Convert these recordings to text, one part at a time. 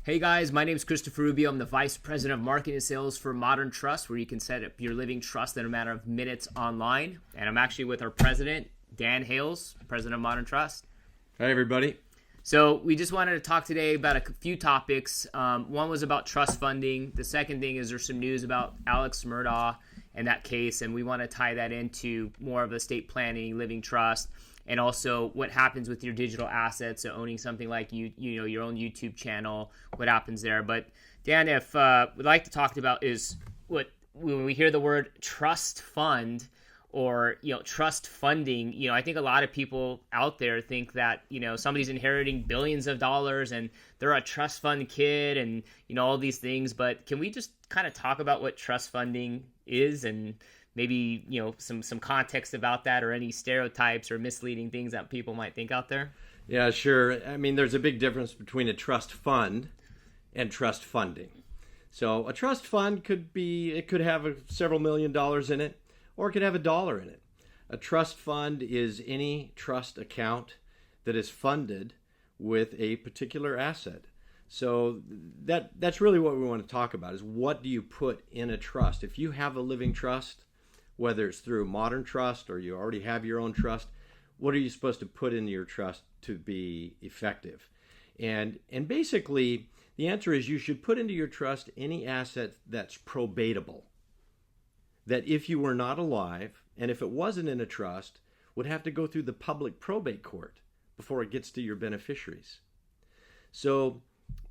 Hey guys, my name is Christopher Rubio. I'm the Vice President of Marketing and Sales for Modern Trust, where you can set up your living trust in a matter of minutes online. And I'm actually with our president, Dan Hales, President of Modern Trust. Hi, everybody. So we just wanted to talk today about a few topics. One was about trust funding. The second thing is there's some news about Alex Murdaugh and that case, and we want to tie that into more of estate planning, living trust, and also what happens with your digital assets, so owning something like your own YouTube channel, what happens there. But Dan, if we'd like to talk about is what when we hear the word trust fund or trust funding, I think a lot of people out there think that somebody's inheriting billions of dollars and they're a trust fund kid and all these things. But can we just kind of talk about what trust funding is and maybe some context about that, or any stereotypes or misleading things that people might think out there? Yeah, sure. I mean, there's a big difference between a trust fund and trust funding. So a trust fund could have several $1 million in it, or it could have $1 in it. A trust fund is any trust account that is funded with a particular asset. So that's really what we want to talk about, is what do you put in a trust? If you have a living trust, whether it's through Modern Trust or you already have your own trust, what are you supposed to put in your trust to be effective? And basically, the answer is you should put into your trust any asset that's probatable. That if you were not alive, and if it wasn't in a trust, would have to go through the public probate court before it gets to your beneficiaries. So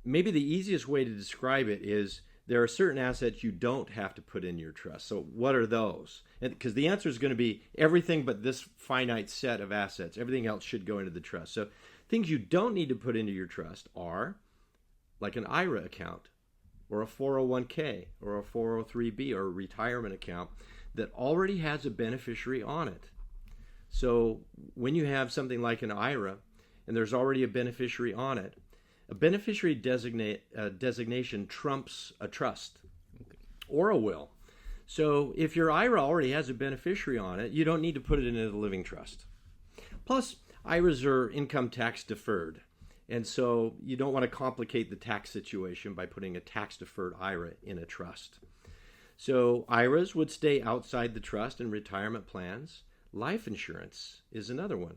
maybe the easiest way to describe it is there are certain assets you don't have to put in your trust. So what are those? Because the answer is going to be everything but this finite set of assets. Everything else should go into the trust. So things you don't need to put into your trust are like an IRA account or a 401k or a 403b or a retirement account that already has a beneficiary on it. So when you have something like an IRA and there's already a beneficiary on it, a beneficiary designation trumps a trust or a will. So if your IRA already has a beneficiary on it, you don't need to put it into the living trust. Plus, IRAs are income tax deferred. And so you don't want to complicate the tax situation by putting a tax-deferred IRA in a trust. So IRAs would stay outside the trust in retirement plans. Life insurance is another one.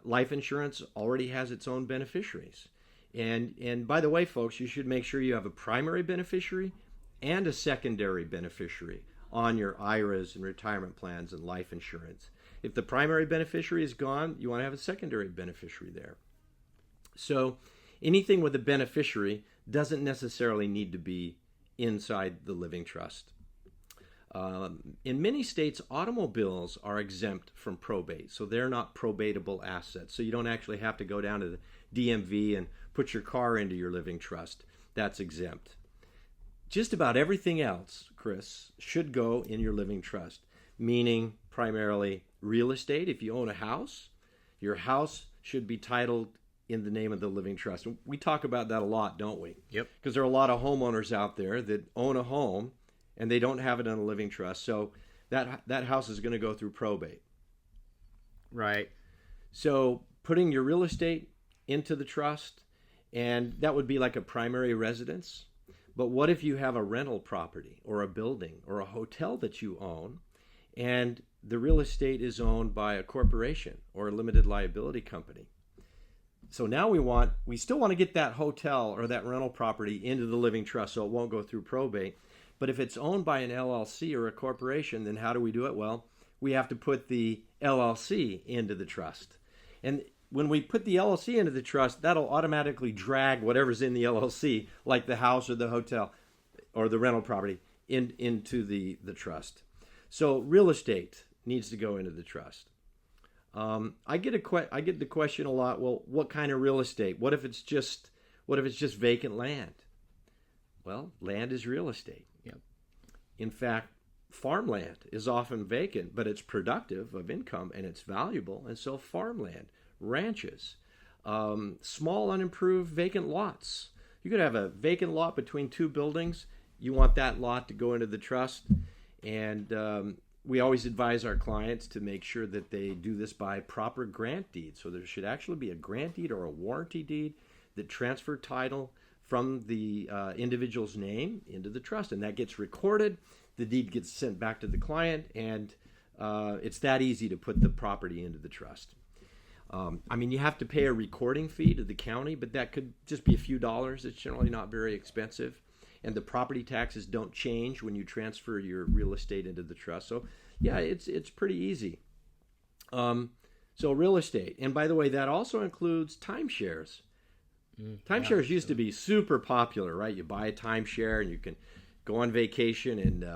Life insurance already has its own beneficiaries. And by the way, folks, you should make sure you have a primary beneficiary and a secondary beneficiary on your IRAs and retirement plans and life insurance. If the primary beneficiary is gone, you want to have a secondary beneficiary there. So anything with a beneficiary doesn't necessarily need to be inside the living trust. In many states, automobiles are exempt from probate, so they're not probatable assets. So you don't actually have to go down to the DMV and put your car into your living trust. That's exempt. Just about everything else, Chris, should go in your living trust, meaning primarily real estate. If you own a house, your house should be titled in the name of the living trust. And we talk about that a lot, don't we? Yep. Because there are a lot of homeowners out there that own a home and they don't have it on a living trust. So that house is going to go through probate. Right. So putting your real estate into the trust, and that would be like a primary residence. But what if you have a rental property or a building or a hotel that you own, and the real estate is owned by a corporation or a limited liability company? So now we still want to get that hotel or that rental property into the living trust so it won't go through probate. But if it's owned by an LLC or a corporation, then how do we do it? Well, we have to put the LLC into the trust. And when we put the LLC into the trust, that'll automatically drag whatever's in the LLC, like the house or the hotel or the rental property, into the trust. So real estate needs to go into the trust. I get the question a lot. Well, what kind of real estate? What if it's just vacant land? Well, land is real estate. Yep. In fact, farmland is often vacant, but it's productive of income and it's valuable. And so farmland, ranches, small unimproved vacant lots. You could have a vacant lot between two buildings. You want that lot to go into the trust. And we always advise our clients to make sure that they do this by proper grant deed. So there should actually be a grant deed or a warranty deed that transfer title from the individual's name into the trust, and that gets recorded. The deed gets sent back to the client, and it's that easy to put the property into the trust. You have to pay a recording fee to the county, but that could just be a few dollars. It's generally not very expensive. And the property taxes don't change when you transfer your real estate into the trust. So, yeah, it's pretty easy. So real estate. And by the way, that also includes timeshares. Timeshares used to be super popular, right? You buy a timeshare and you can go on vacation in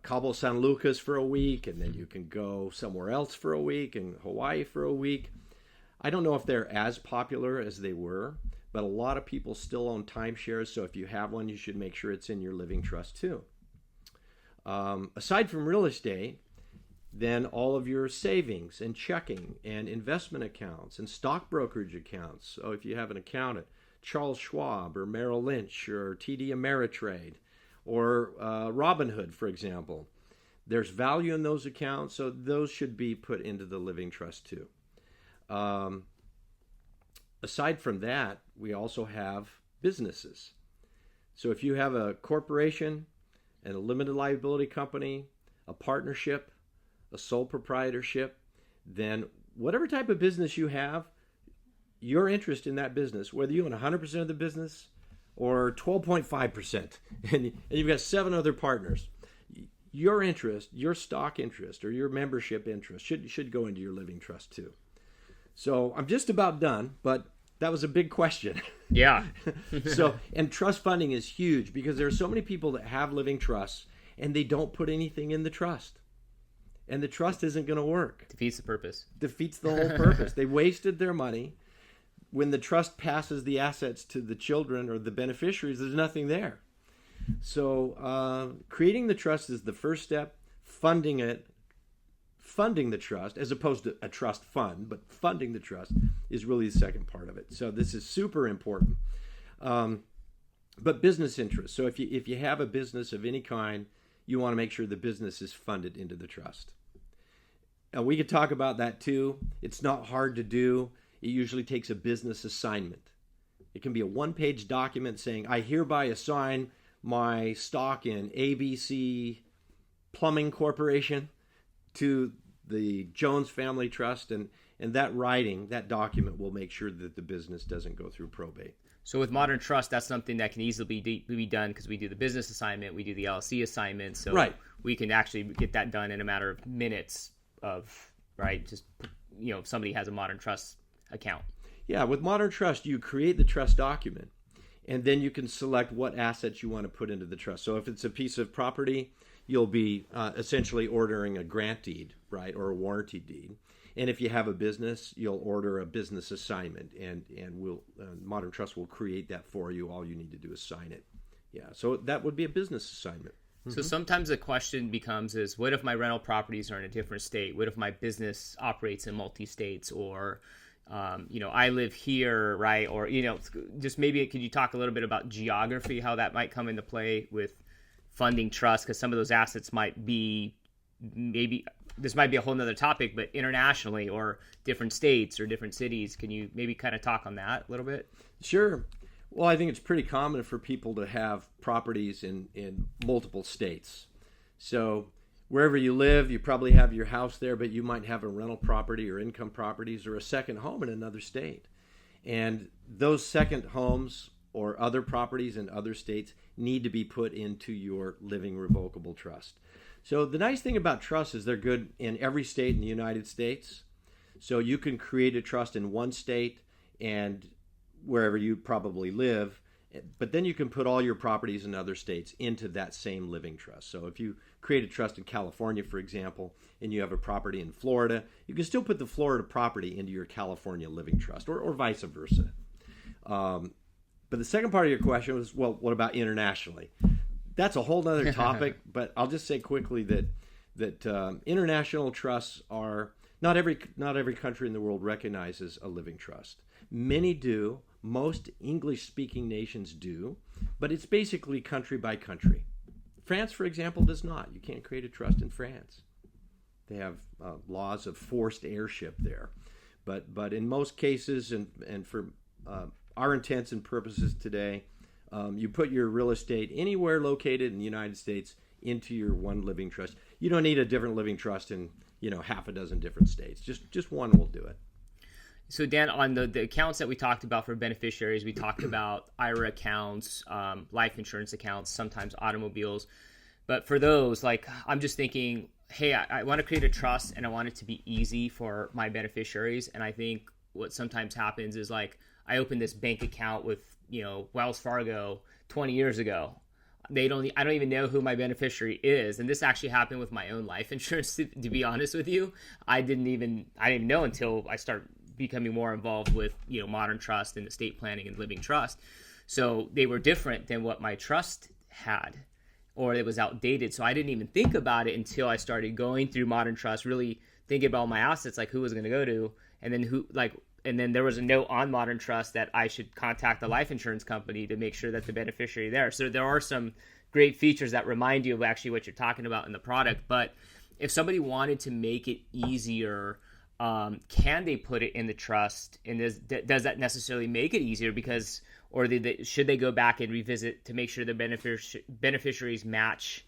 Cabo San Lucas for a week, and then you can go somewhere else for a week, in Hawaii for a week. I don't know if they're as popular as they were, but a lot of people still own timeshares. So if you have one, you should make sure it's in your living trust too. Aside from real estate, then all of your savings and checking and investment accounts and stock brokerage accounts. So if you have an account at Charles Schwab or Merrill Lynch or TD Ameritrade or Robinhood, for example, there's value in those accounts, so those should be put into the living trust too. Aside from that, we also have businesses. So if you have a corporation and a limited liability company, a partnership, a sole proprietorship, then whatever type of business you have, your interest in that business, whether you own 100% of the business or 12.5%, and you've got 7 other partners, your interest, your stock interest, or your membership interest should go into your living trust too. So I'm just about done, but that was a big question. Yeah. And trust funding is huge because there are so many people that have living trusts and they don't put anything in the trust. And the trust isn't going to work. Defeats the purpose. Defeats the whole purpose. They wasted their money. When the trust passes the assets to the children or the beneficiaries, there's nothing there. So creating the trust is the first step. Funding the trust, as opposed to a trust fund, but funding the trust is really the second part of it. So this is super important. But business interests. So if you have a business of any kind, you want to make sure the business is funded into the trust. And we could talk about that too. It's not hard to do. It usually takes a business assignment. It can be a one-page document saying, I hereby assign my stock in ABC Plumbing Corporation to the Jones Family Trust, and that writing, that document will make sure that the business doesn't go through probate. So with modern trust, that's something that can easily be done because we do the business assignment, we do the LLC assignment, so right. We can actually get that done in a matter of minutes of, right, just, if somebody has a modern trust account. Yeah, with modern trust, you create the trust document, and then you can select what assets you want to put into the trust. So if it's a piece of property, you'll be essentially ordering a grant deed, right, or a warranty deed. And if you have a business, you'll order a business assignment, and Modern Trust will create that for you. All you need to do is sign it. Yeah, so that would be a business assignment. So sometimes the question becomes is, what if my rental properties are in a different state? What if my business operates in multi-states? Or, I live here, right? Or, just maybe could you talk a little bit about geography, how that might come into play with funding trust? Because some of those assets might be this might be a whole nother topic, but internationally or different states or different cities. Can you maybe kind of talk on that a little bit? Sure. Well, I think it's pretty common for people to have properties in multiple states. So wherever you live, you probably have your house there, but you might have a rental property or income properties or a second home in another state. And those second homes or other properties in other states need to be put into your living revocable trust. So the nice thing about trusts is they're good in every state in the United States. So you can create a trust in one state and wherever you probably live, but then you can put all your properties in other states into that same living trust. So if you create a trust in California, for example, and you have a property in Florida, you can still put the Florida property into your California living trust, or vice versa. But the second part of your question was, well, what about internationally? That's a whole other topic, but I'll just say quickly that international trusts are not every country in the world recognizes a living trust. Many do. Most English-speaking nations do, but it's basically country by country. France, for example, does not. You can't create a trust in France. They have laws of forced heirship there, but in most cases, and for our intents and purposes today, you put your real estate anywhere located in the United States into your one living trust. You don't need a different living trust in half a dozen different states. Just one will do it. So Dan, on the accounts that we talked about for beneficiaries, we talked about IRA accounts, life insurance accounts, sometimes automobiles. But for those, like, I'm just thinking, hey, I want to create a trust and I want it to be easy for my beneficiaries. And I think what sometimes happens is, like, I open this bank account with, Wells Fargo 20 years ago. I don't even know who my beneficiary is. And this actually happened with my own life insurance, to be honest with you. I didn't know until I started becoming more involved with, modern trust and estate planning and living trust. So they were different than what my trust had, or it was outdated. So I didn't even think about it until I started going through modern trust, really thinking about all my assets, like who was going to go to, and then and then there was a note on modern trust that I should contact the life insurance company to make sure that the beneficiary there. So there are some great features that remind you of actually what you're talking about in the product. But if somebody wanted to make it easier, can they put it in the trust? And does that necessarily make it easier? Because, or should they go back and revisit to make sure the beneficiaries match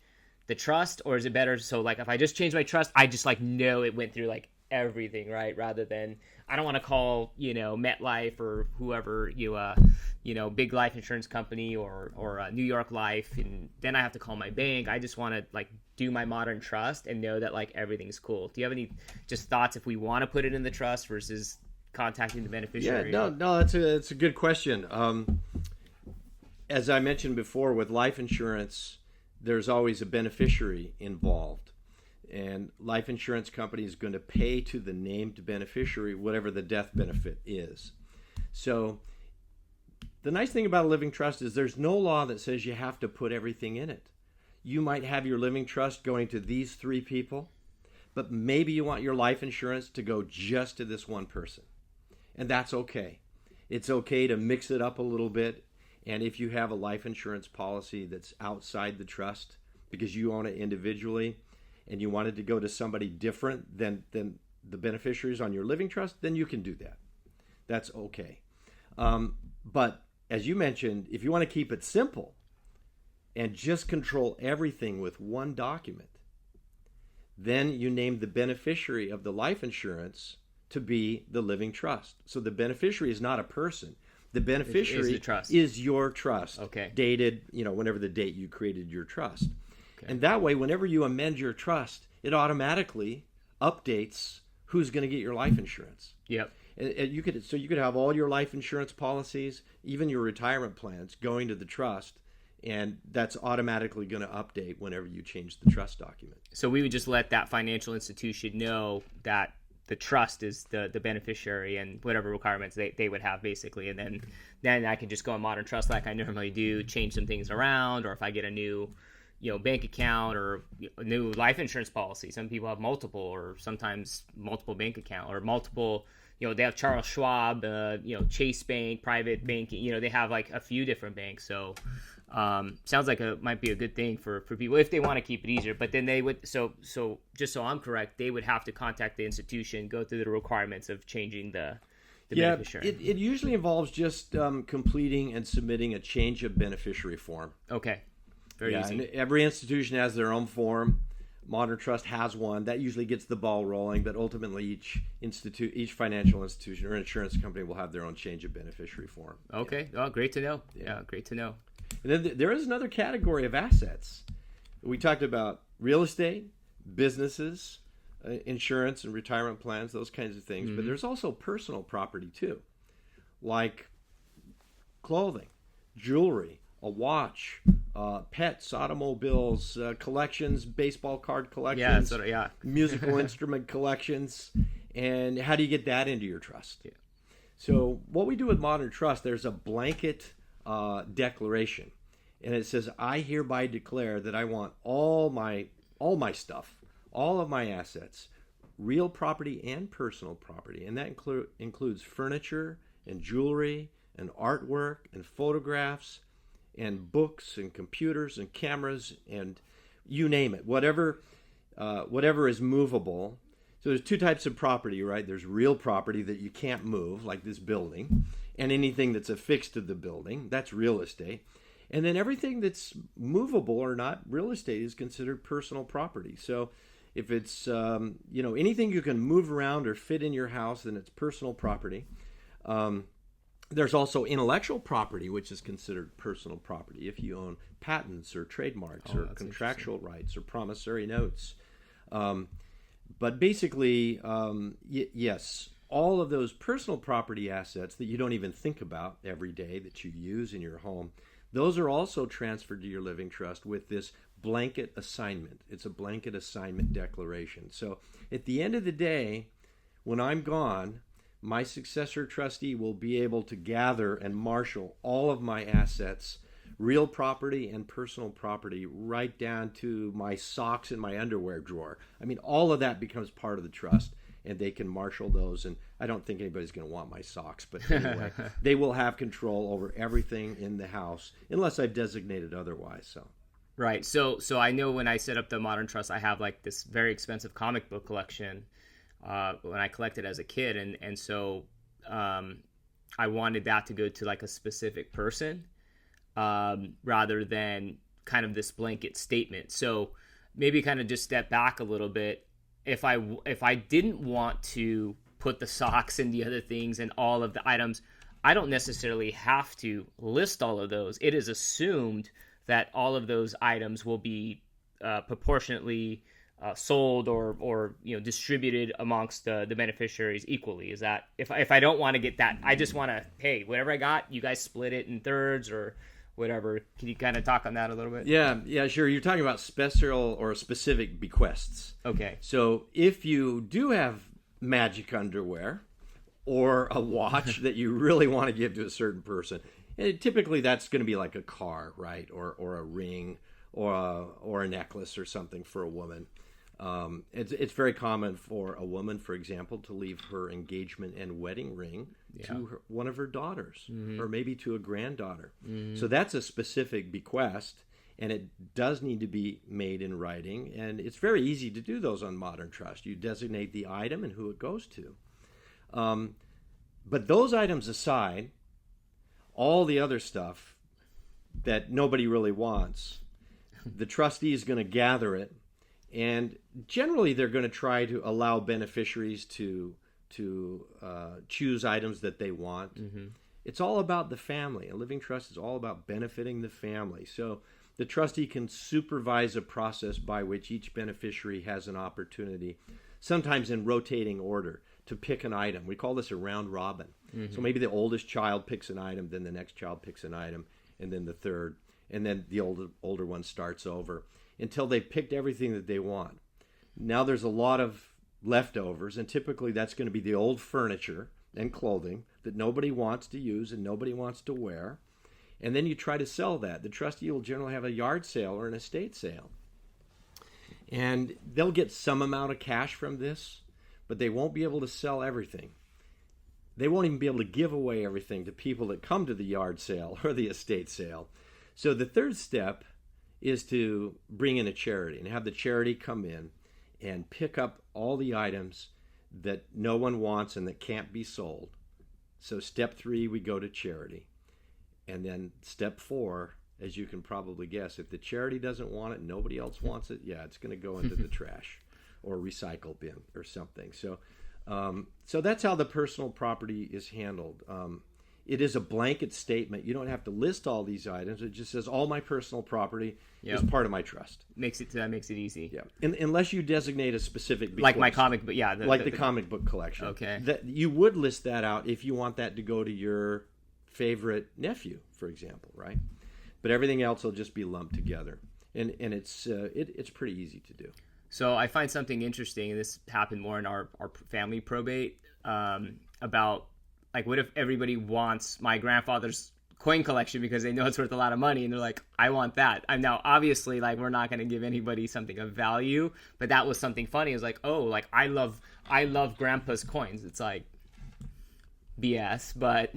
the trust? Or is it better, so like if I just change my trust, I just know it went through like everything, right? Rather than, I don't want to call MetLife or whoever big life insurance company or New York Life, and then I have to call my bank. I just want to do my modern trust and know that everything's cool. Do you have any just thoughts if we want to put it in the trust versus contacting the beneficiary? Yeah, no, it's a good question. As I mentioned before, with life insurance, there's always a beneficiary involved. And life insurance company is going to pay to the named beneficiary whatever the death benefit is. So the nice thing about a living trust is there's no law that says you have to put everything in it. You might have your living trust going to these 3 people, but maybe you want your life insurance to go just to this one person. And that's okay. It's okay to mix it up a little bit. And if you have a life insurance policy that's outside the trust because you own it individually, and you wanted to go to somebody different than the beneficiaries on your living trust, then you can do that. That's okay. But as you mentioned, if you want to keep it simple and just control everything with one document, then you name the beneficiary of the life insurance to be the living trust. So the beneficiary is not a person. The beneficiary is your trust, okay, dated, whenever the date you created your trust. And that way, whenever you amend your trust, it automatically updates who's going to get your life insurance. Yep. And you could have all your life insurance policies, even your retirement plans, going to the trust, and that's automatically going to update whenever you change the trust document. So we would just let that financial institution know that the trust is the beneficiary and whatever requirements they would have, basically, and then I can just go on modern trust like I normally do, change some things around, or if I get a new bank account or a new life insurance policy. Some people have multiple, or sometimes multiple bank account, or multiple, they have Charles Schwab, Chase Bank, private banking, they have a few different banks. So sounds like it might be a good thing for people if they want to keep it easier. But then they would, so just so I'm correct, they would have to contact the institution, go through the requirements of changing the beneficiary. It usually involves just completing and submitting a change of beneficiary form. Okay. Very easy. And every institution has their own form. Modern Trust has one. That usually gets the ball rolling, but ultimately each financial institution or insurance company will have their own change of beneficiary form. Okay. Yeah. Oh, great to know. Yeah, great to know. And then there is another category of assets. We talked about real estate, businesses, insurance and retirement plans, those kinds of things. Mm-hmm. But there's also personal property too, like clothing, jewelry, a watch, pets, automobiles, collections, baseball card collections, musical instrument collections. And how do you get that into your trust? Yeah. So what we do with Modern Trust, there's a blanket declaration, and it says, I hereby declare that I want all my stuff, all of my assets, real property and personal property, and that includes furniture and jewelry and artwork and photographs and books and computers and cameras and you name it, whatever is movable. So there's 2 types of property, right? There's real property that you can't move, like this building, and anything that's affixed to the building, that's real estate. And then everything that's movable or not real estate is considered personal property. So if it's anything you can move around or fit in your house, then it's personal property. There's also intellectual property, which is considered personal property if you own patents or trademarks or contractual rights or promissory notes. But basically, yes, all of those personal property assets that you don't even think about every day that you use in your home, those are also transferred to your living trust with this blanket assignment. It's a blanket assignment declaration. So at the end of the day, when I'm gone, my successor trustee will be able to gather and marshal all of my assets, real property and personal property, right down to my socks and my underwear drawer. I mean, all of that becomes part of the trust, and they can marshal those. And I don't think anybody's going to want my socks, but anyway, they will have control over everything in the house unless I've designated otherwise. So. Right. So I know when I set up the Modern Trust, I have like this very expensive comic book collection when I collected as a kid. And so I wanted that to go to like a specific person rather than kind of this blanket statement. So maybe kind of just step back a little bit. If I didn't want to put the socks and the other things and all of the items, I don't necessarily have to list all of those. It is assumed that all of those items will be proportionately sold or distributed amongst the beneficiaries equally. Is that if I don't want to get that, I just want to, hey, whatever I got, you guys split it in thirds or whatever. Can you kind of talk on that a little bit? Yeah, sure. You're talking about special or specific bequests. Okay. So if you do have magic underwear or a watch that you really want to give to a certain person, and typically that's going to be like a car, right? Or a ring or a necklace or something for a woman. It's very common for a woman, for example, to leave her engagement and wedding ring to one of her daughters or maybe to a granddaughter. So that's a specific bequest, and it does need to be made in writing. And it's very easy to do those on Modern Trust. You designate the item and who it goes to. But those items aside, all the other stuff that nobody really wants, the trustee is going to gather it. And generally, they're going to try to allow beneficiaries to choose items that they want. It's all about the family. A living trust is all about benefiting the family. So the trustee can supervise a process by which each beneficiary has an opportunity, sometimes in rotating order, to pick an item. We call this a round robin. So maybe the oldest child picks an item, then the next child picks an item, and then the third, and then the older one starts over, until they've picked everything that they want. Now there's a lot of leftovers, and typically that's going to be the old furniture and clothing that nobody wants to use and nobody wants to wear. And then you try to sell that. The trustee will generally have a yard sale or an estate sale. And they'll get some amount of cash from this, but they won't be able to sell everything. They won't even be able to give away everything to people that come to the yard sale or the estate sale. So the third step is to bring in a charity and have the charity come in and pick up all the items that no one wants and that can't be sold. So step 3, we go to charity. And then step 4, as you can probably guess, if the charity doesn't want it, nobody else wants it, it's going to go into the trash or recycle bin or something. So that's how the personal property is handled. It is a blanket statement. You don't have to list all these items. It just says all my personal property is part of my trust. That makes it easy. Yeah, unless you designate a specific bequest. Like my comic book, the comic book collection. Okay. That you would list that out if you want that to go to your favorite nephew, for example, right? But everything else will just be lumped together, and it's pretty easy to do. So I find something interesting, and this happened more in our family probate, about like, what if everybody wants my grandfather's coin collection because they know it's worth a lot of money, and they're like, I want that. I'm now obviously like, we're not going to give anybody something of value, but that was something funny. It was like, oh, like I love grandpa's coins. It's like BS, but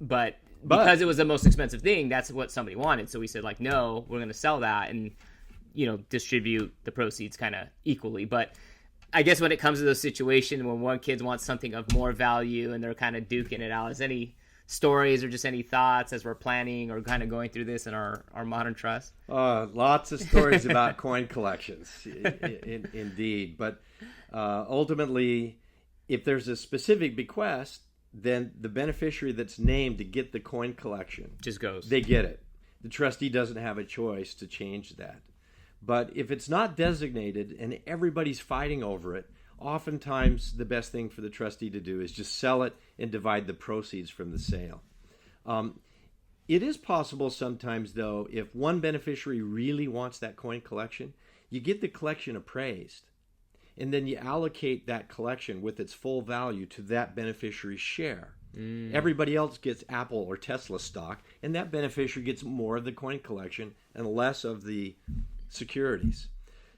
but because it was the most expensive thing, that's what somebody wanted. So we said like, no, we're going to sell that and distribute the proceeds kind of equally. But I guess when it comes to those situations when one kid wants something of more value and they're kind of duking it out, is any stories or just any thoughts as we're planning or kind of going through this in our modern trust? Lots of stories about coin collections, indeed. But ultimately, if there's a specific bequest, then the beneficiary that's named to get the coin collection Just goes. they get it. The trustee doesn't have a choice to change that. But if it's not designated and everybody's fighting over it, oftentimes the best thing for the trustee to do is just sell it and divide the proceeds from the sale. It is possible sometimes, though, if one beneficiary really wants that coin collection, you get the collection appraised, and then you allocate that collection with its full value to that beneficiary's share. Everybody else gets Apple or Tesla stock, and that beneficiary gets more of the coin collection and less of the securities.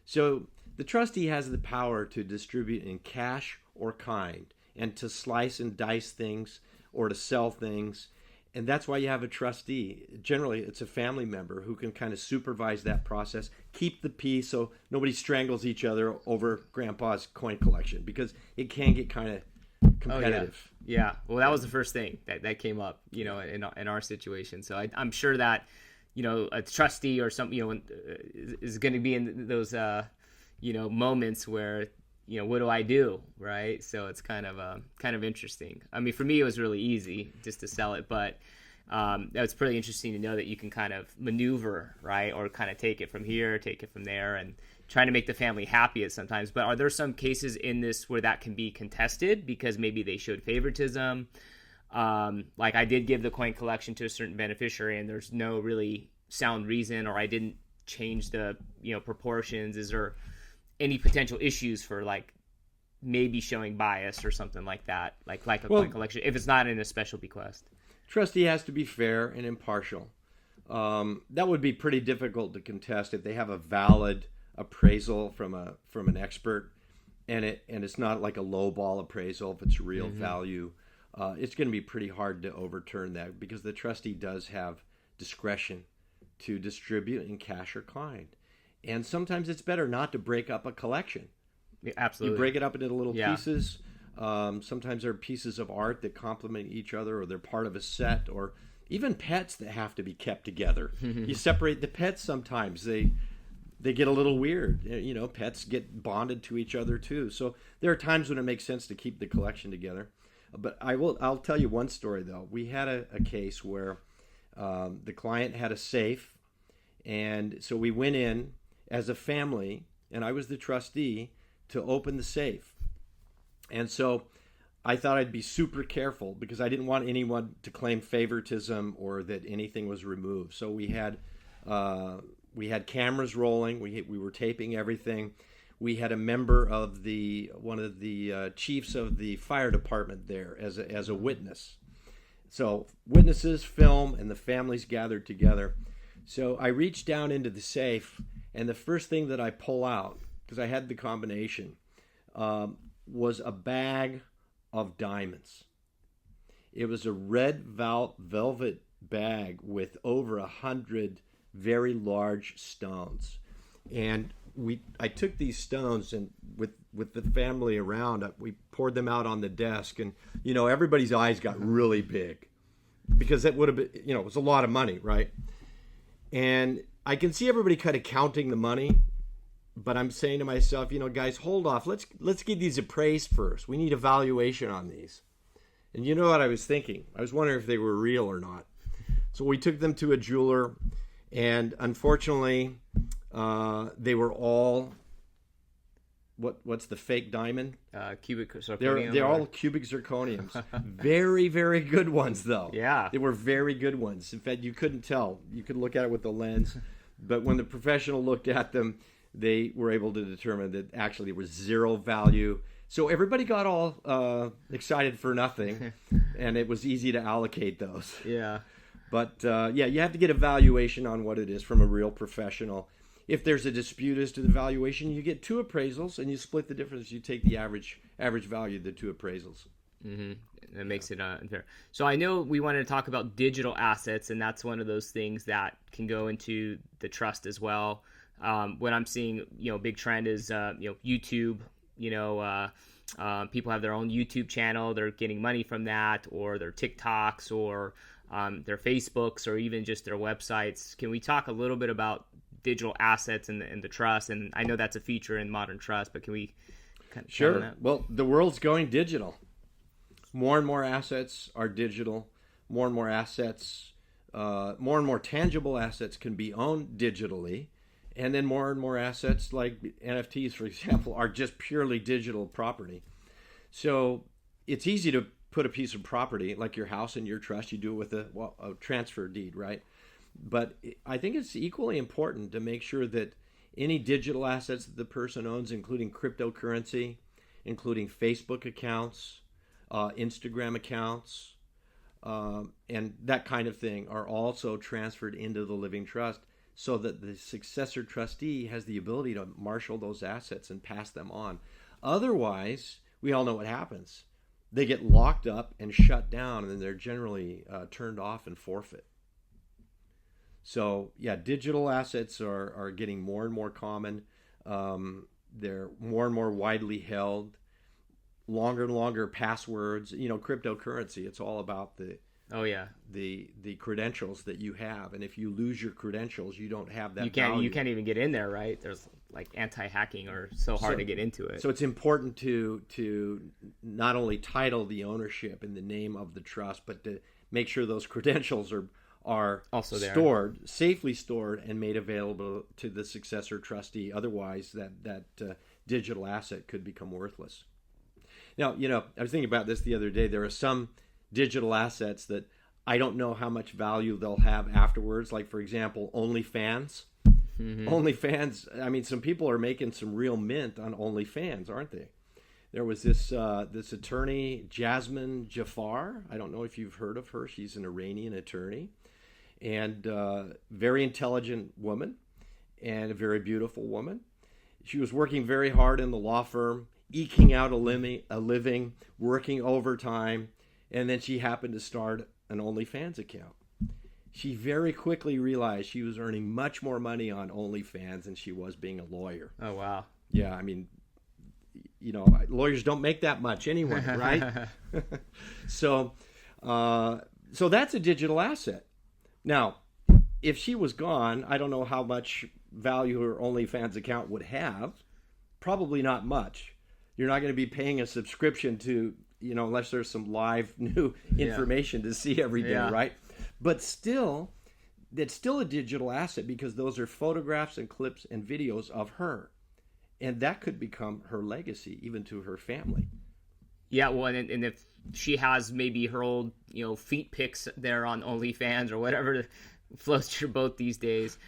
So the trustee has the power to distribute in cash or kind, and to slice and dice things or to sell things. And that's why you have a trustee. Generally, it's a family member who can kind of supervise that process, keep the peace so nobody strangles each other over grandpa's coin collection, because it can get kind of competitive. Yeah. Well, that was the first thing that came up, in our situation. So I'm sure that, a trustee or something, is going to be in those, moments where, what do I do? Right. So it's kind of interesting. I mean, for me, it was really easy just to sell it, but it's pretty interesting to know that you can kind of maneuver, right? Or kind of take it from here, take it from there, and trying to make the family happy at sometimes. But are there some cases in this where that can be contested because maybe they showed favoritism? Like I did give the coin collection to a certain beneficiary and there's no really sound reason, or I didn't change the, proportions. Is there any potential issues for like maybe showing bias or something like that, like a coin collection, if it's not in a special bequest? Trustee has to be fair and impartial. That would be pretty difficult to contest if they have a valid appraisal from an expert, and it's not like a lowball appraisal. If it's real value, it's going to be pretty hard to overturn that, because the trustee does have discretion to distribute in cash or kind. And sometimes it's better not to break up a collection. Yeah, absolutely. You break it up into little pieces. Sometimes there are pieces of art that complement each other, or they're part of a set, or even pets that have to be kept together. You separate the pets sometimes. They get a little weird. Pets get bonded to each other too. So there are times when it makes sense to keep the collection together. But I'll tell you one story, though. We had a case where the client had a safe, and so we went in as a family, and I was the trustee, to open the safe. And so I thought I'd be super careful, because I didn't want anyone to claim favoritism or that anything was removed. So we had cameras rolling. We were taping everything. We had a member of one of the chiefs of the fire department there as a witness. So witnesses, film, and the families gathered together. So I reached down into the safe, and the first thing that I pull out, because I had the combination, was a bag of diamonds. It was a red velvet bag with over 100 very large stones. And I took these stones, and with the family around, we poured them out on the desk, and everybody's eyes got really big, because that would have been, it was a lot of money, right? And I can see everybody kind of counting the money, but I'm saying to myself, guys, hold off. Let's get these appraised first. We need a valuation on these. And you know what I was thinking? I was wondering if they were real or not. So we took them to a jeweler, and unfortunately, they were all, what's the fake diamond? Cubic zirconium. They're all cubic zirconiums. Very, very good ones, though. Yeah. They were very good ones. In fact, you couldn't tell. You could look at it with the lens. But when the professional looked at them, they were able to determine that actually there was zero value. So everybody got all excited for nothing, and it was easy to allocate those. Yeah. But, you have to get a valuation on what it is from a real professional. If there's a dispute as to the valuation, you get two appraisals, and you split the difference. You take the average value of the two appraisals. That makes it unfair. So I know we wanted to talk about digital assets, and that's one of those things that can go into the trust as well. What I'm seeing, big trend is, YouTube people have their own YouTube channel, they're getting money from that, or their TikToks, or their Facebooks, or even just their websites. Can we talk a little bit about digital assets and the trust? And I know that's a feature in modern trust, but can we kind of Sure. That? Well, the world's going digital. More and more assets are digital. More and more assets, more and more tangible assets can be owned digitally. And then more and more assets like NFTs, for example, are just purely digital property. So it's easy to put a piece of property like your house in your trust. You do it with a transfer deed, right? But I think it's equally important to make sure that any digital assets that the person owns, including cryptocurrency, including Facebook accounts, Instagram accounts, and that kind of thing, are also transferred into the living trust, so that the successor trustee has the ability to marshal those assets and pass them on. Otherwise, we all know what happens. They get locked up and shut down, and then they're generally turned off and forfeit. So, yeah, digital assets are getting more and more common. They're more and more widely held. Longer and longer passwords. Cryptocurrency, it's all about the credentials that you have, and if you lose your credentials, you don't have that value. You can't even get in there, right? There's like anti-hacking, or so hard to get into it. So it's important to not only title the ownership in the name of the trust, but to make sure those credentials are also stored, safely stored, and made available to the successor trustee. Otherwise, that digital asset could become worthless. Now, I was thinking about this the other day. There are some digital assets that I don't know how much value they'll have afterwards. Like, for example, OnlyFans. Mm-hmm. OnlyFans, I mean, some people are making some real mint on OnlyFans, aren't they? There was this attorney, Jasmine Jafar. I don't know if you've heard of her. She's an Iranian attorney, and very intelligent woman, and a very beautiful woman. She was working very hard in the law firm, eking out a living, working overtime, and then she happened to start an OnlyFans account. She very quickly realized she was earning much more money on OnlyFans than she was being a lawyer. Oh, wow. Yeah, I mean, lawyers don't make that much anyway, right? So that's a digital asset. Now, if she was gone, I don't know how much value her OnlyFans account would have. Probably not much. You're not going to be paying a subscription to, unless there's some live new information to see every day, right? But still, it's still a digital asset, because those are photographs and clips and videos of her. And that could become her legacy, even to her family. Yeah, well, and if she has maybe her old, feet pics there on OnlyFans or whatever floats your boat these days,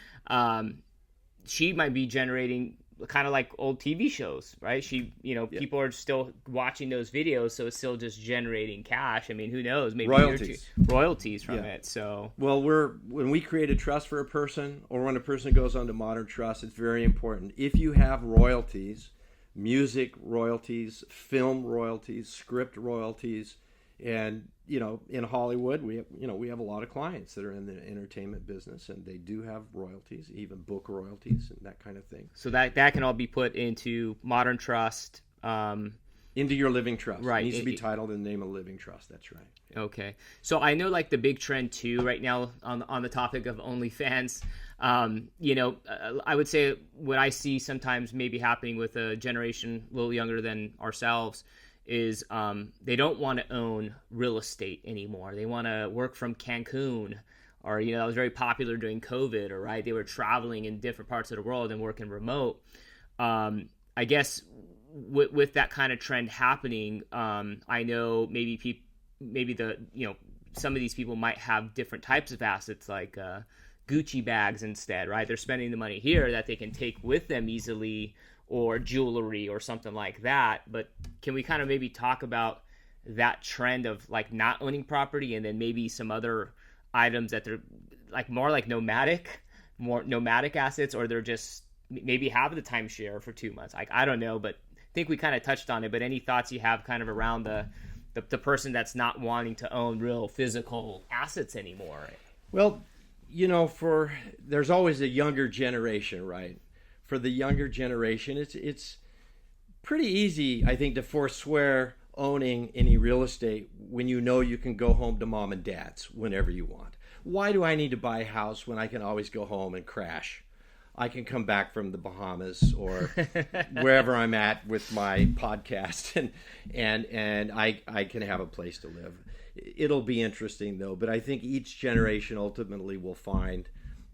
she might be generating kind of like old TV shows, right? People are still watching those videos, so it's still just generating cash. I mean, who knows? Maybe royalties from it. So, well, when we create a trust for a person, or when a person goes onto modern trust, it's very important. If you have royalties, music royalties, film royalties, script royalties, and in Hollywood, we have a lot of clients that are in the entertainment business, and they do have royalties, even book royalties and that kind of thing. So that can all be put into modern trust, into your living trust. Right, it needs to be titled in the name of living trust. That's right. Yeah. Okay. So I know, like, the big trend too right now on the topic of OnlyFans. I would say what I see sometimes maybe happening with a generation a little younger than ourselves is they don't want to own real estate anymore. They want to work from Cancun, or that was very popular during COVID, or right, they were traveling in different parts of the world and working remote. I guess with that kind of trend happening, I know maybe some of these people might have different types of assets, like Gucci bags instead, right? They're spending the money here that they can take with them easily, or jewelry or something like that. But can we kind of maybe talk about that trend of like not owning property, and then maybe some other items that they're like more like nomadic assets, or they're just maybe have the timeshare for 2 months? Like, I don't know, but I think we kind of touched on it. But any thoughts you have kind of around the person that's not wanting to own real physical assets anymore? Well, there's always a younger generation, right? For the younger generation, it's pretty easy, I think, to forswear owning any real estate when you know you can go home to mom and dad's whenever you want. Why do I need to buy a house when I can always go home and crash? I can come back from the Bahamas or wherever I'm at with my podcast, and I can have a place to live. It'll be interesting though, but I think each generation ultimately will find,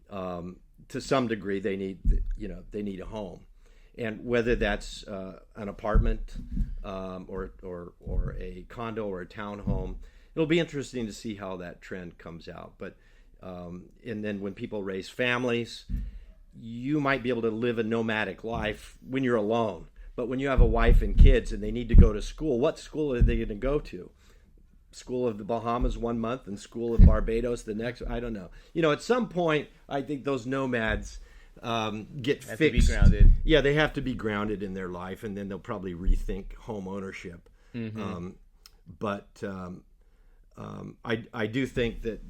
to some degree, they need a home, and whether that's an apartment or a condo or a townhome, it'll be interesting to see how that trend comes out. But and then when people raise families, you might be able to live a nomadic life when you're alone. But when you have a wife and kids and they need to go to school, what school are they going to go to? School of the Bahamas 1 month and School of Barbados the next? I don't know. At some point, I think those nomads get have fixed. to be grounded. Yeah, they have to be grounded in their life, and then they'll probably rethink home ownership. Mm-hmm. I do think that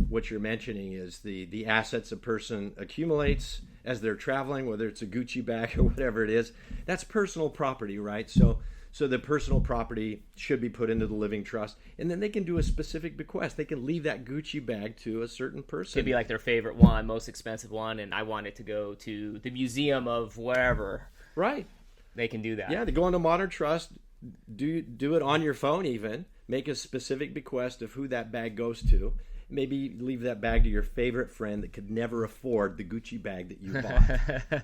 what you're mentioning is the assets a person accumulates as they're traveling, whether it's a Gucci bag or whatever it is, that's personal property, right? So the personal property should be put into the living trust, and then they can do a specific bequest. They can leave that Gucci bag to a certain person. Could be like their favorite one, most expensive one, and I want it to go to the museum of wherever. Right. They can do that. Yeah, they go into Modern Trust, do it on your phone even, make a specific bequest of who that bag goes to. Maybe leave that bag to your favorite friend that could never afford the Gucci bag that you bought.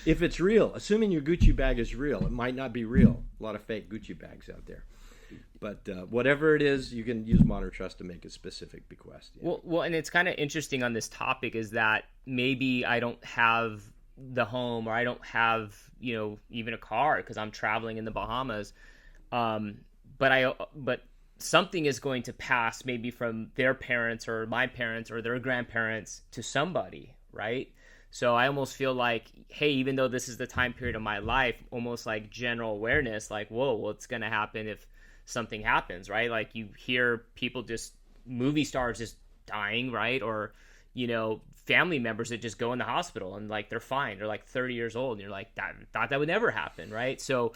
If it's real, assuming your Gucci bag is real, it might not be real. A lot of fake Gucci bags out there. But whatever it is, you can use Modern Trust to make a specific bequest. Yeah. Well, and it's kind of interesting on this topic is that maybe I don't have the home, or I don't have, even a car because I'm traveling in the Bahamas. But something is going to pass maybe from their parents or my parents or their grandparents to somebody, right? So I almost feel like, hey, even though this is the time period of my life, almost like general awareness, like, whoa, what's going to happen if something happens, right? Like you hear people movie stars just dying, right? Or, family members that just go in the hospital and like they're fine. They're like 30 years old and you're like, thought that would never happen, right? So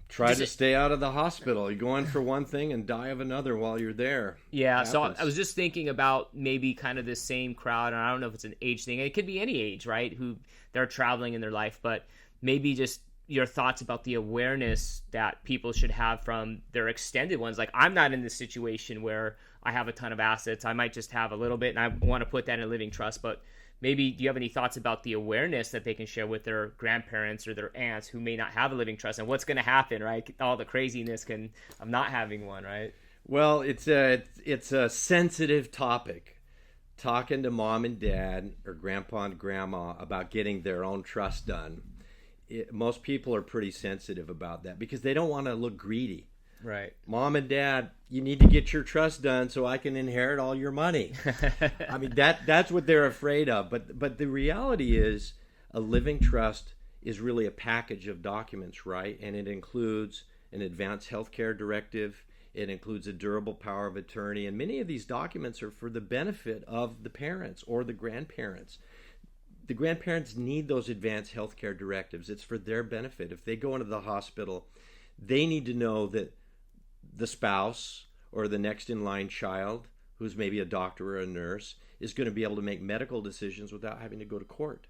try to stay out of the hospital. You go in for one thing and die of another while you're there. Yeah, so I was just thinking about maybe kind of the same crowd, and I don't know if it's an age thing. It could be any age, right, who they're traveling in their life, but maybe just your thoughts about the awareness that people should have from their extended ones. Like, I'm not in this situation where I have a ton of assets. I might just have a little bit, and I want to put that in a living trust, but maybe do you have any thoughts about the awareness that they can share with their grandparents or their aunts who may not have a living trust, and what's going to happen, right? All the craziness of not having one, right? Well, it's a sensitive topic. Talking to mom and dad or grandpa and grandma about getting their own trust done. Most people are pretty sensitive about that because they don't want to look greedy. Right. Mom and dad, you need to get your trust done so I can inherit all your money. I mean, that's what they're afraid of. But the reality is a living trust is really a package of documents, right? And it includes an advanced healthcare directive. It includes a durable power of attorney. And many of these documents are for the benefit of the parents or the grandparents. The grandparents need those advanced healthcare directives. It's for their benefit. If they go into the hospital, they need to know that the spouse or the next in line child, who's maybe a doctor or a nurse, is going to be able to make medical decisions without having to go to court.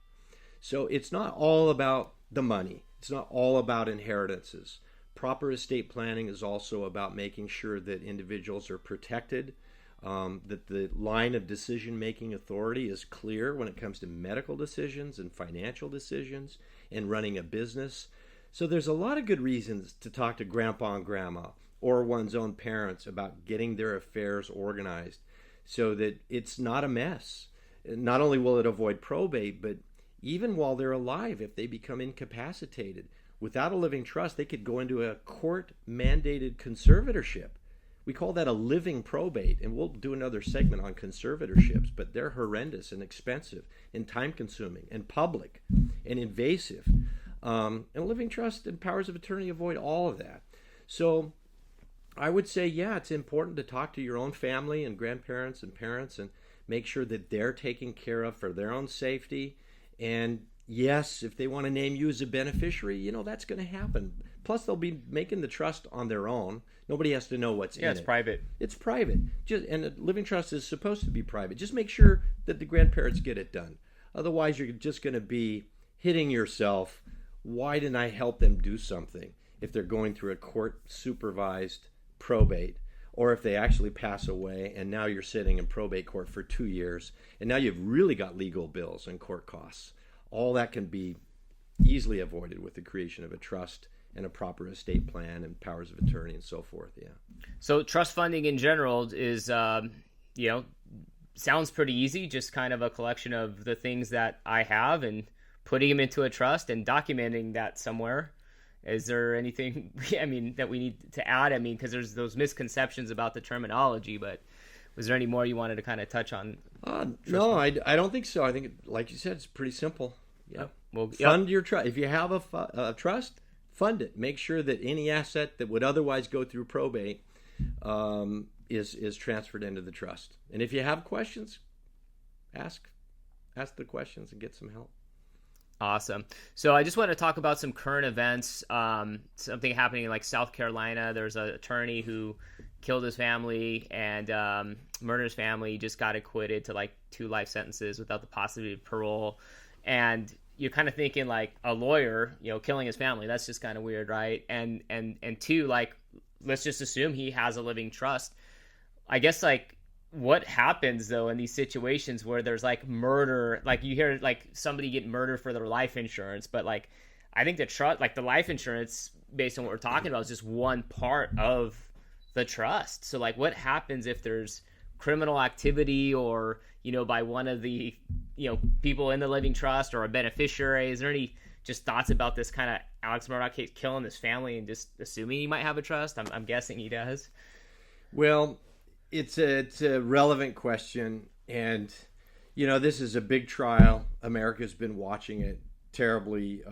So it's not all about the money. It's not all about inheritances. Proper estate planning is also about making sure that individuals are protected, that the line of decision-making authority is clear when it comes to medical decisions and financial decisions and running a business. So there's a lot of good reasons to talk to grandpa and grandma or one's own parents about getting their affairs organized so that it's not a mess. Not only will it avoid probate, but even while they're alive, if they become incapacitated, without a living trust, they could go into a court-mandated conservatorship. We call that a living probate, and we'll do another segment on conservatorships, but they're horrendous and expensive and time-consuming and public and invasive. And a living trust and powers of attorney avoid all of that. So I would say, yeah, it's important to talk to your own family and grandparents and parents and make sure that they're taken care of for their own safety. And Yes, if they want to name you as a beneficiary, that's going to happen. Plus, they'll be making the trust on their own. Nobody has to know what's in it. Yeah, it's private. It's private. And a living trust is supposed to be private. Just make sure that the grandparents get it done. Otherwise, you're just going to be hitting yourself. Why didn't I help them do something if they're going through a court-supervised probate, or if they actually pass away and now you're sitting in probate court for 2 years and now you've really got legal bills and court costs? All that can be easily avoided with the creation of a trust and a proper estate plan and powers of attorney and so forth. Yeah. So trust funding in general is, sounds pretty easy. Just kind of a collection of the things that I have and putting them into a trust and documenting that somewhere. Is there anything, that we need to add? Because there's those misconceptions about the terminology, but was there any more you wanted to kind of touch on? No, I don't think so. I think, like you said, it's pretty simple. Yeah. Fund your trust. If you have a trust, fund it. Make sure that any asset that would otherwise go through probate is transferred into the trust. And if you have questions, ask the questions and get some help. Awesome. So I just want to talk about some current events. Something happening in South Carolina. There's an attorney who killed his family and murdered his family. He just got acquitted to 2 life sentences without the possibility of parole. And you're kind of thinking a lawyer, killing his family. That's just kind of weird, right? And 2, let's just assume he has a living trust. I guess what happens though in these situations where there's murder, you hear somebody get murdered for their life insurance, but I think the trust, the life insurance, based on what we're talking about, is just one part of the trust. So what happens if there's criminal activity or by one of the people in the living trust or a beneficiary? Is there any just thoughts about this kind of Alex Murdaugh case, killing his family and just assuming he might have a trust? I'm guessing he does. Well, it's a relevant question, and this is a big trial. America's been watching it. Terribly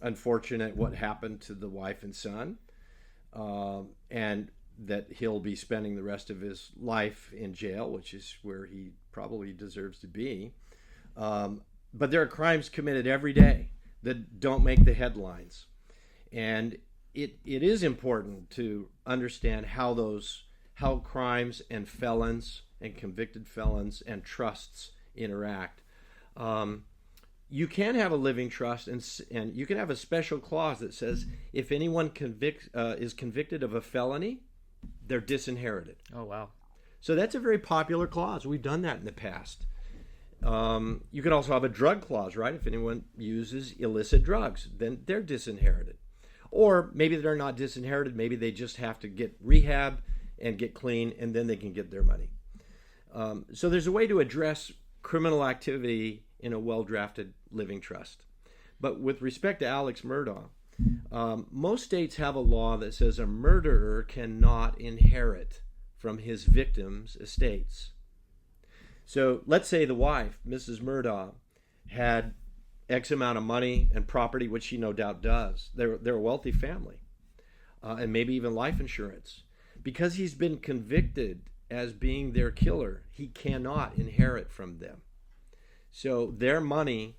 unfortunate what happened to the wife and son, and that he'll be spending the rest of his life in jail, which is where he probably deserves to be. But there are crimes committed every day that don't make the headlines, and it is important to understand how crimes and felons and convicted felons and trusts interact. You can have a living trust, and you can have a special clause that says if anyone is convicted of a felony, they're disinherited. Oh, wow. So that's a very popular clause. We've done that in the past. You can also have a drug clause, right? If anyone uses illicit drugs, then they're disinherited. Or maybe they're not disinherited. Maybe they just have to get rehab and get clean, and then they can get their money. So there's a way to address criminal activity in a well-drafted living trust. But with respect to Alex Murdaugh, most states have a law that says a murderer cannot inherit from his victim's estates. So let's say the wife, Mrs. Murdaugh, had X amount of money and property, which she no doubt does. They're a wealthy family, and maybe even life insurance. Because he's been convicted as being their killer, he cannot inherit from them. So their money,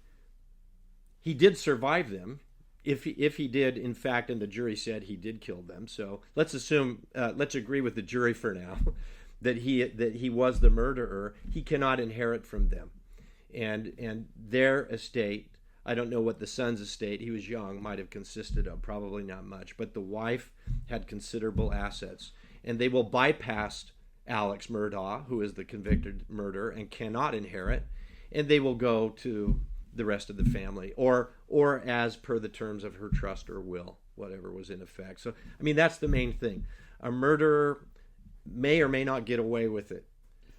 he did survive them, if he did, in fact, and the jury said he did kill them. So let's assume, let's agree with the jury for now, that he was the murderer. He cannot inherit from them, and their estate. I don't know what the son's estate, he was young, might have consisted of. Probably not much, but the wife had considerable assets, and they will bypass Alex Murdaugh, who is the convicted murderer and cannot inherit, and they will go to the rest of the family, or as per the terms of her trust or will, whatever was in effect. So, that's the main thing. A murderer may or may not get away with it.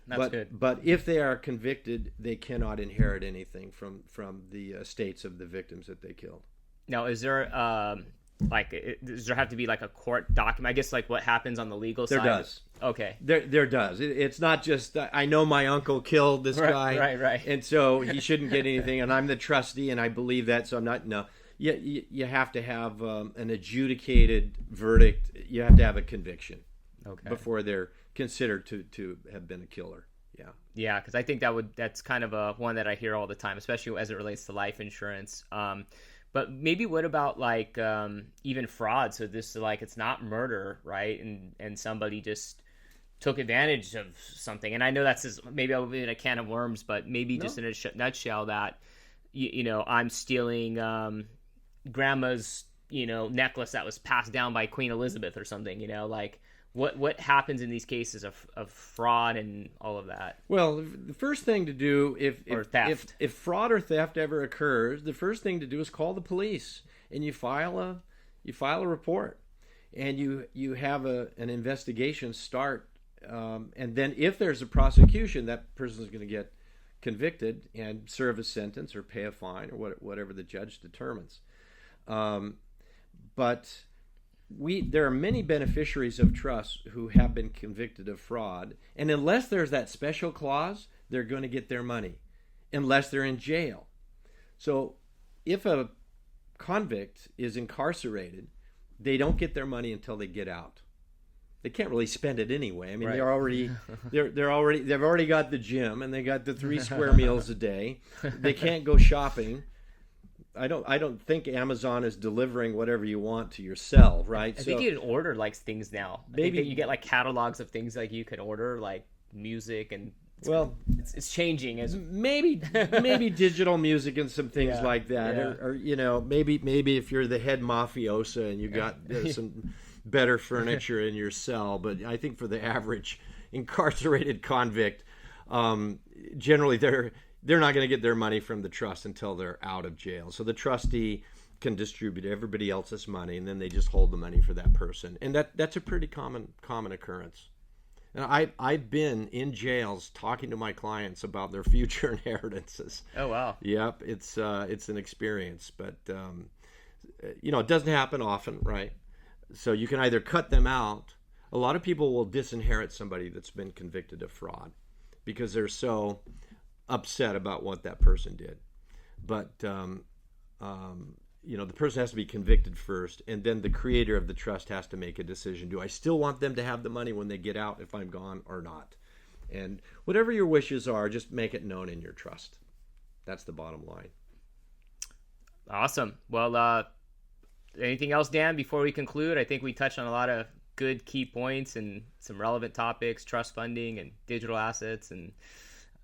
That's good. But if they are convicted, they cannot inherit anything from the estates of the victims that they killed. Now, is there does there have to be a court document? I guess what happens on the legal side? There does. Okay. There does. It's not just I know my uncle killed this guy, right, and so he shouldn't get anything, and I'm the trustee, and I believe that, so I'm not. No, you have to have an adjudicated verdict. You have to have a conviction, okay, before they're considered to have been a killer. Yeah. Yeah, because I think that's kind of a one that I hear all the time, especially as it relates to life insurance. But maybe what about like even fraud? So this is like it's not murder, right? And somebody just took advantage of something. And I know that's maybe I'll be in a can of worms, but maybe just in a nutshell that I'm stealing grandma's necklace that was passed down by Queen Elizabeth or something. Like what happens in these cases of fraud and all of that? Well, the first thing to do if fraud or theft ever occurs, the first thing to do is call the police, and you file a report, and you have an investigation start, and then if there's a prosecution, that person is going to get convicted and serve a sentence or pay a fine or whatever the judge determines. But there are many beneficiaries of trusts who have been convicted of fraud, and unless there's that special clause, they're going to get their money, unless they're in jail. So if a convict is incarcerated, they don't get their money until they get out. They can't really spend it anyway. I mean, right. they've already got the gym, and they got the 3 square meals a day. They can't go shopping. I don't think Amazon is delivering whatever you want to your cell, right? I think you can order like things now. Maybe you get like catalogs of things like you can order, like music, and it's changing as maybe digital music and some things like that, or maybe if you're the head mafiosa and you got some better furniture in your cell. But I think for the average incarcerated convict, generally they're not going to get their money from the trust until they're out of jail. So the trustee can distribute everybody else's money, and then they just hold the money for that person. And that's a pretty common occurrence. And I've been in jails talking to my clients about their future inheritances. Oh, wow. Yep, it's an experience, but it doesn't happen often, right? So you can either cut them out. A lot of people will disinherit somebody that's been convicted of fraud because they're so upset about what that person did. But the person has to be convicted first, and then the creator of the trust has to make a decision. Do I still want them to have the money when they get out if I'm gone or not? And whatever your wishes are, just make it known in your trust. That's the bottom line. Awesome. Well, anything else, Dan, before we conclude? I think we touched on a lot of good key points and some relevant topics, trust funding and digital assets, and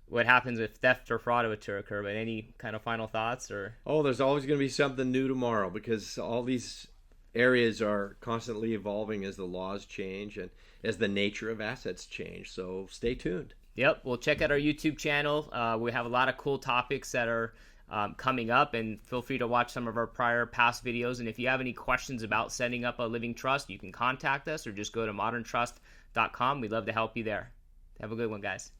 what happens if theft or fraud were to occur. But any kind of final thoughts? There's always going to be something new tomorrow, because all these areas are constantly evolving as the laws change and as the nature of assets change. So stay tuned. Yep. Well, check out our YouTube channel. We have a lot of cool topics that are coming up, and feel free to watch some of our past videos. And if you have any questions about setting up a living trust, you can contact us or just go to moderntrust.com. We'd love to help you there. Have a good one, guys.